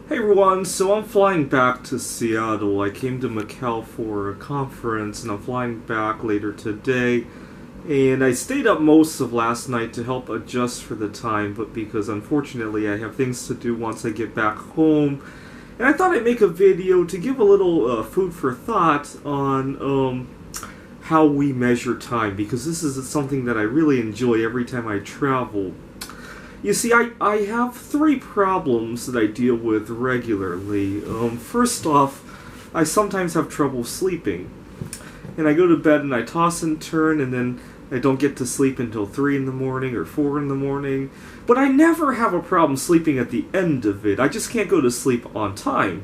Hey everyone, so I'm flying back to Seattle. I came to Macau for a conference and I'm flying back later today. And I stayed up most of last night to help adjust for the time, but because unfortunately I have things to do once I get back home. And I thought I'd make a video to give a little food for thought on how we measure time, because this is something that I really enjoy every time I travel. You see, I have three problems that I deal with regularly. First off, I sometimes have trouble sleeping. And I go to bed and I toss and turn, and then I don't get to sleep until 3 in the morning or 4 in the morning. But I never have a problem sleeping at the end of it. I just can't go to sleep on time.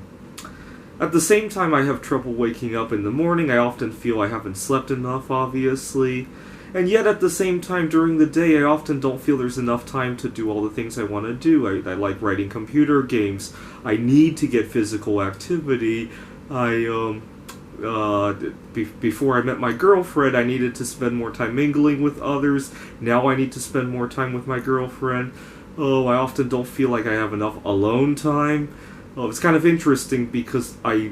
At the same time, I have trouble waking up in the morning. I often feel I haven't slept enough, obviously. And yet at the same time, during the day, I often don't feel there's enough time to do all the things I want to do. I like writing computer games. I need to get physical activity. Before I met my girlfriend, I needed to spend more time mingling with others. Now I need to spend more time with my girlfriend. I often don't feel like I have enough alone time. It's kind of interesting because I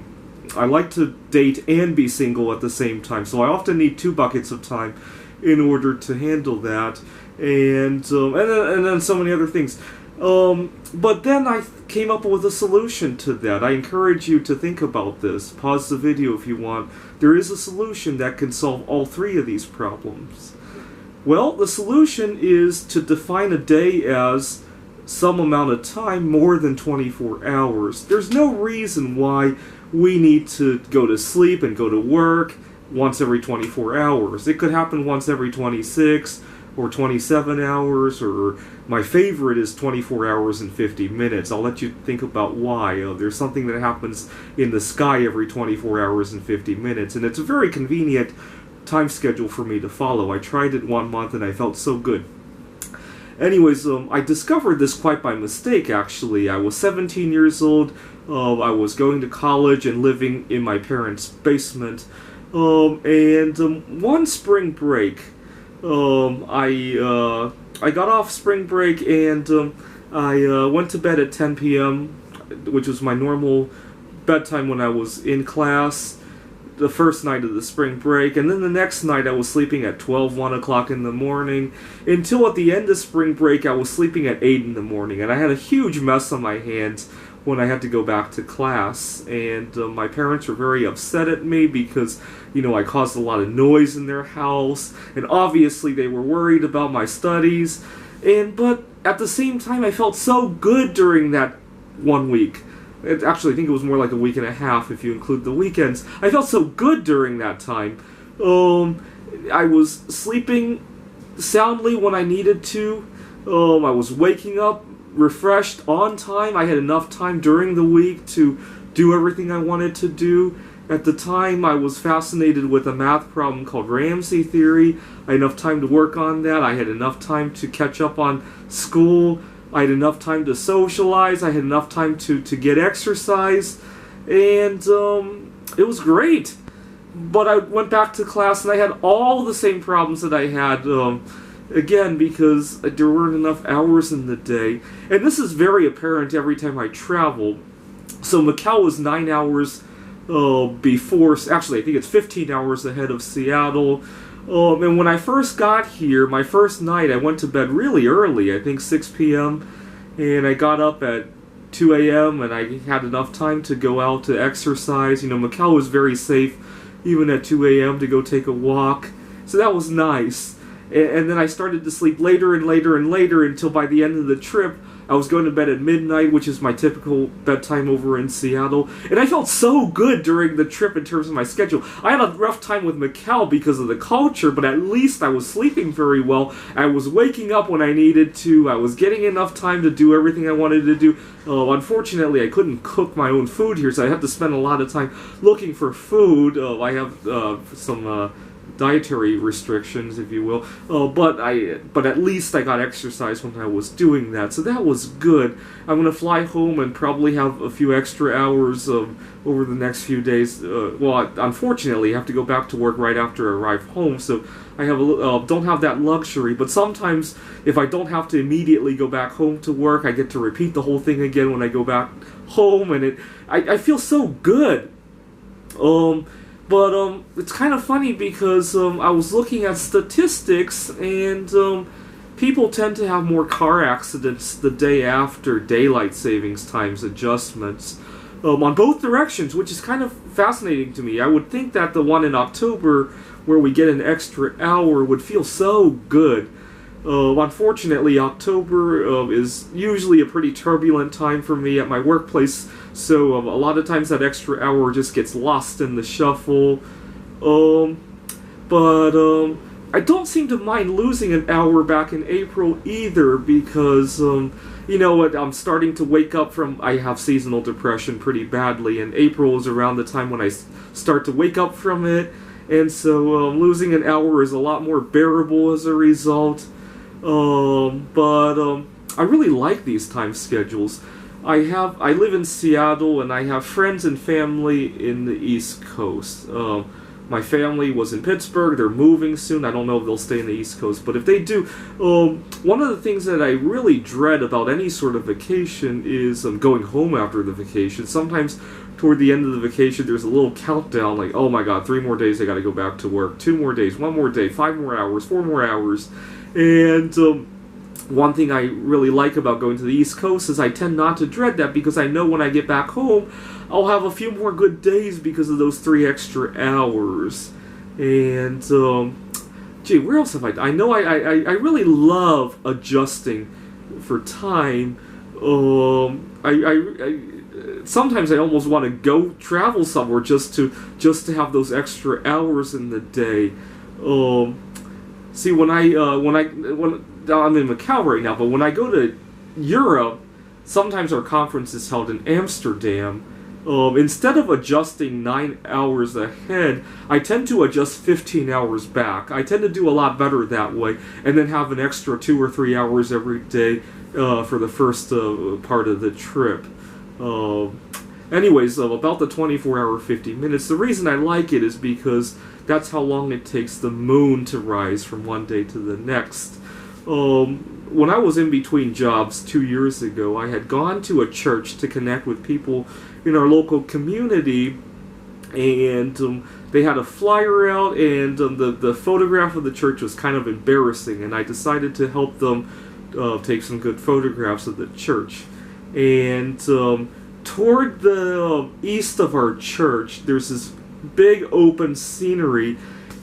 like to date and be single at the same time, so I often need 2 buckets of time in order to handle that, and then so many other things. But then I came up with a solution to that. I encourage you to think about this. Pause the video if you want. There is a solution that can solve all 3 of these problems. Well, the solution is to define a day as some amount of time more than 24 hours. There's no reason why we need to go to sleep and go to work once every 24 hours. It could happen once every 26 or 27 hours, or my favorite is 24 hours and 50 minutes. I'll let you think about why. There's something that happens in the sky every 24 hours and 50 minutes, and it's a very convenient time schedule for me to follow. I tried it 1 month and I felt so good. Anyways, I discovered this quite by mistake, actually. I was 17 years old. I was going to college and living in my parents' basement. One spring break, I got off spring break and I went to bed at 10 p.m., which was my normal bedtime when I was in class the first night of the spring break, and then the next night I was sleeping at 1 o'clock in the morning, until at the end of spring break I was sleeping at 8 in the morning, and I had a huge mess on my hands when I had to go back to class, and my parents were very upset at me because, I caused a lot of noise in their house, and obviously they were worried about my studies, but at the same time I felt so good during that 1 week. Actually, I think it was more like a week and a half if you include the weekends. I felt so good during that time. I was sleeping soundly when I needed to. I was waking up refreshed on time. I had enough time during the week to do everything I wanted to do. At the time, I was fascinated with a math problem called Ramsey theory. I had enough time to work on that. I had enough time to catch up on school. I had enough time to socialize. I had enough time to get exercise. And it was great. But I went back to class and I had all the same problems that I had again, because there weren't enough hours in the day. And this is very apparent every time I travel. So Macau is 9 hours before, actually I think it's 15 hours ahead of Seattle. And when I first got here, my first night, I went to bed really early, I think 6 p.m. And I got up at 2 a.m. and I had enough time to go out to exercise. Macau is very safe, even at 2 a.m. to go take a walk. So that was nice. And then I started to sleep later and later and later until by the end of the trip, I was going to bed at midnight, which is my typical bedtime over in Seattle. And I felt so good during the trip in terms of my schedule. I had a rough time with Macau because of the culture, but at least I was sleeping very well. I was waking up when I needed to. I was getting enough time to do everything I wanted to do. Unfortunately, I couldn't cook my own food here, so I had to spend a lot of time looking for food. I have some dietary restrictions, if you will. But at least I got exercise when I was doing that, so that was good. I'm gonna fly home and probably have a few extra hours over the next few days. Unfortunately, I have to go back to work right after I arrive home, so I have don't have that luxury. But sometimes, if I don't have to immediately go back home to work, I get to repeat the whole thing again when I go back home, and I feel so good. But it's kind of funny because I was looking at statistics, and people tend to have more car accidents the day after daylight savings times adjustments on both directions, which is kind of fascinating to me. I would think that the one in October, where we get an extra hour, would feel so good. Unfortunately, October is usually a pretty turbulent time for me at my workplace, so a lot of times that extra hour just gets lost in the shuffle. But I don't seem to mind losing an hour back in April either, because you know what, I'm starting to wake up from, I have seasonal depression pretty badly, and April is around the time when I start to wake up from it, and so losing an hour is a lot more bearable as a result. But I really like these time schedules. I live in Seattle, and I have friends and family in the East Coast. My family was in Pittsburgh. They're moving soon. I don't know if they'll stay in the East Coast, but if they do, one of the things that I really dread about any sort of vacation is going home after the vacation. Sometimes toward the end of the vacation, there's a little countdown, like, oh my god, 3 more days, I gotta go back to work, 2 more days, 1 more day, 5 more hours, 4 more hours. And one thing I really like about going to the East Coast is I tend not to dread that, because I know when I get back home, I'll have a few more good days because of those 3 extra hours. And, gee, where else have I know I really love adjusting for time. Sometimes I almost want to go travel somewhere just to have those extra hours in the day. See, when I'm in Macau right now, but when I go to Europe, sometimes our conference is held in Amsterdam. Instead of adjusting 9 hours ahead, I tend to adjust 15 hours back. I tend to do a lot better that way, and then have an extra 2 or 3 hours every day for the first part of the trip. Anyways, about the 24-hour 50 minutes, the reason I like it is because that's how long it takes the moon to rise from one day to the next. When I was in between jobs 2 years ago, I had gone to a church to connect with people in our local community, and they had a flyer out, and the photograph of the church was kind of embarrassing, and I decided to help them take some good photographs of the church. And toward the east of our church, there's this big open scenery,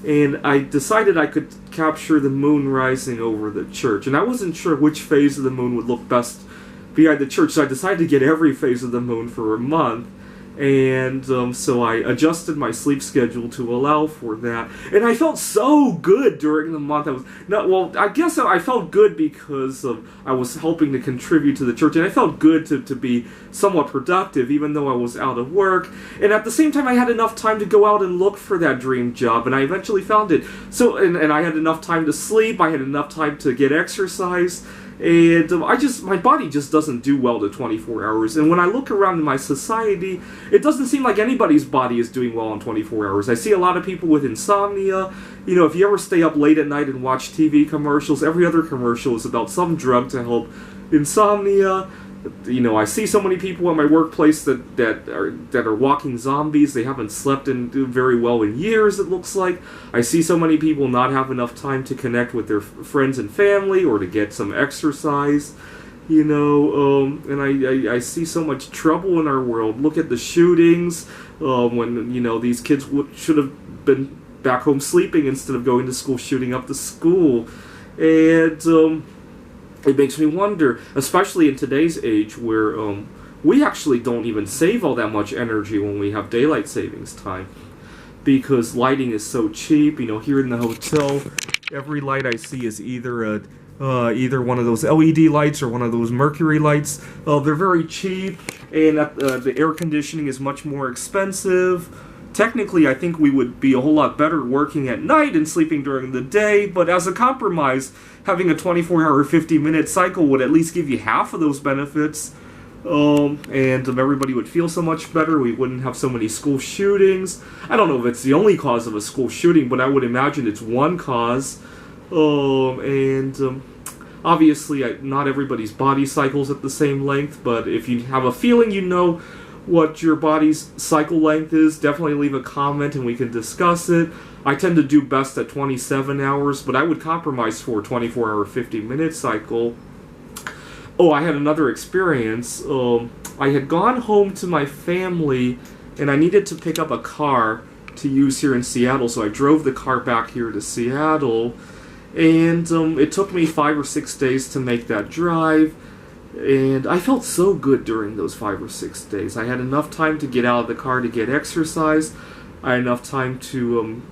and I decided I could capture the moon rising over the church. And I wasn't sure which phase of the moon would look best behind the church, so I decided to get every phase of the moon for a month. And so I adjusted my sleep schedule to allow for that, and I felt so good during the month. I guess I felt good because I was helping to contribute to the church, and I felt good to be somewhat productive, even though I was out of work. And at the same time, I had enough time to go out and look for that dream job, and I eventually found it. So, and I had enough time to sleep. I had enough time to get exercise. And my body just doesn't do well to 24 hours. And when I look around in my society, it doesn't seem like anybody's body is doing well on 24 hours. I see a lot of people with insomnia. You know, if you ever stay up late at night and watch TV commercials, every other commercial is about some drug to help insomnia. You know, I see so many people at my workplace that are walking zombies. They haven't slept very well in years, it looks like. I see so many people not have enough time to connect with their friends and family or to get some exercise. You know, and I see so much trouble in our world. Look at the shootings, when, you know, these kids should have been back home sleeping instead of going to school, shooting up the school. And, it makes me wonder, especially in today's age where we actually don't even save all that much energy when we have daylight savings time, because lighting is so cheap. You know, here in the hotel, every light I see is either one of those LED lights or one of those mercury lights. They're very cheap, and the air conditioning is much more expensive. technically I think we would be a whole lot better working at night and sleeping during the day, but as a compromise, having a 24-hour, 50-minute cycle would at least give you half of those benefits. And everybody would feel so much better. We wouldn't have so many school shootings. I don't know if it's the only cause of a school shooting, but I would imagine it's one cause. Obviously, not everybody's body cycle's at the same length, but if you have a feeling you know what your body's cycle length is, definitely leave a comment and we can discuss it. I tend to do best at 27 hours, but I would compromise for a 24-hour, 50-minute cycle. Oh, I had another experience. I had gone home to my family, and I needed to pick up a car to use here in Seattle, so I drove the car back here to Seattle, and it took me 5 or 6 days to make that drive, and I felt so good during those 5 or 6 days. I had enough time to get out of the car to get exercise. I had enough time to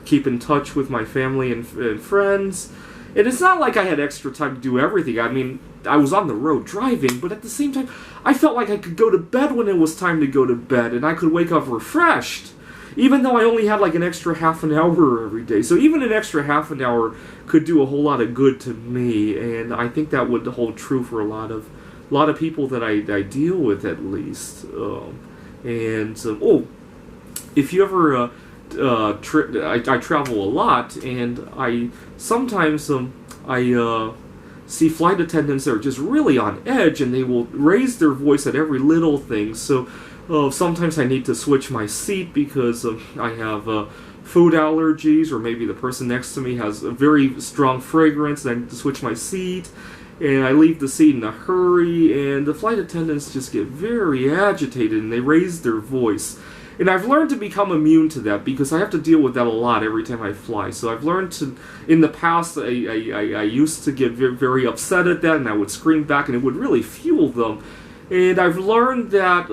keep in touch with my family and friends. And it's not like I had extra time to do everything. I mean, I was on the road driving, but at the same time, I felt like I could go to bed when it was time to go to bed, and I could wake up refreshed, even though I only had like an extra half an hour every day. So even an extra half an hour could do a whole lot of good to me, and I think that would hold true for a lot of people that I deal with, at least. If you ever I travel a lot, and I sometimes see flight attendants that are just really on edge, and they will raise their voice at every little thing. So sometimes I need to switch my seat because I have food allergies, or maybe the person next to me has a very strong fragrance, and I need to switch my seat. And I leave the seat in a hurry, and the flight attendants just get very agitated, and they raise their voice. And I've learned to become immune to that because I have to deal with that a lot every time I fly. So I've learned to, in the past, I used to get very, very upset at that, and I would scream back, and it would really fuel them. And I've learned that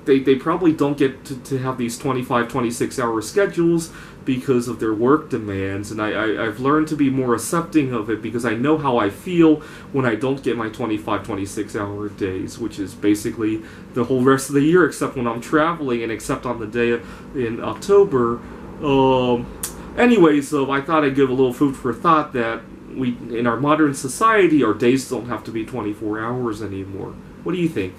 they probably don't get to have these 25, 26-hour schedules because of their work demands, and I've learned to be more accepting of it because I know how I feel when I don't get my 25, 26-hour days, which is basically the whole rest of the year except when I'm traveling and except on the day in October. Anyways, I thought I'd give a little food for thought that in our modern society, our days don't have to be 24 hours anymore. What do you think?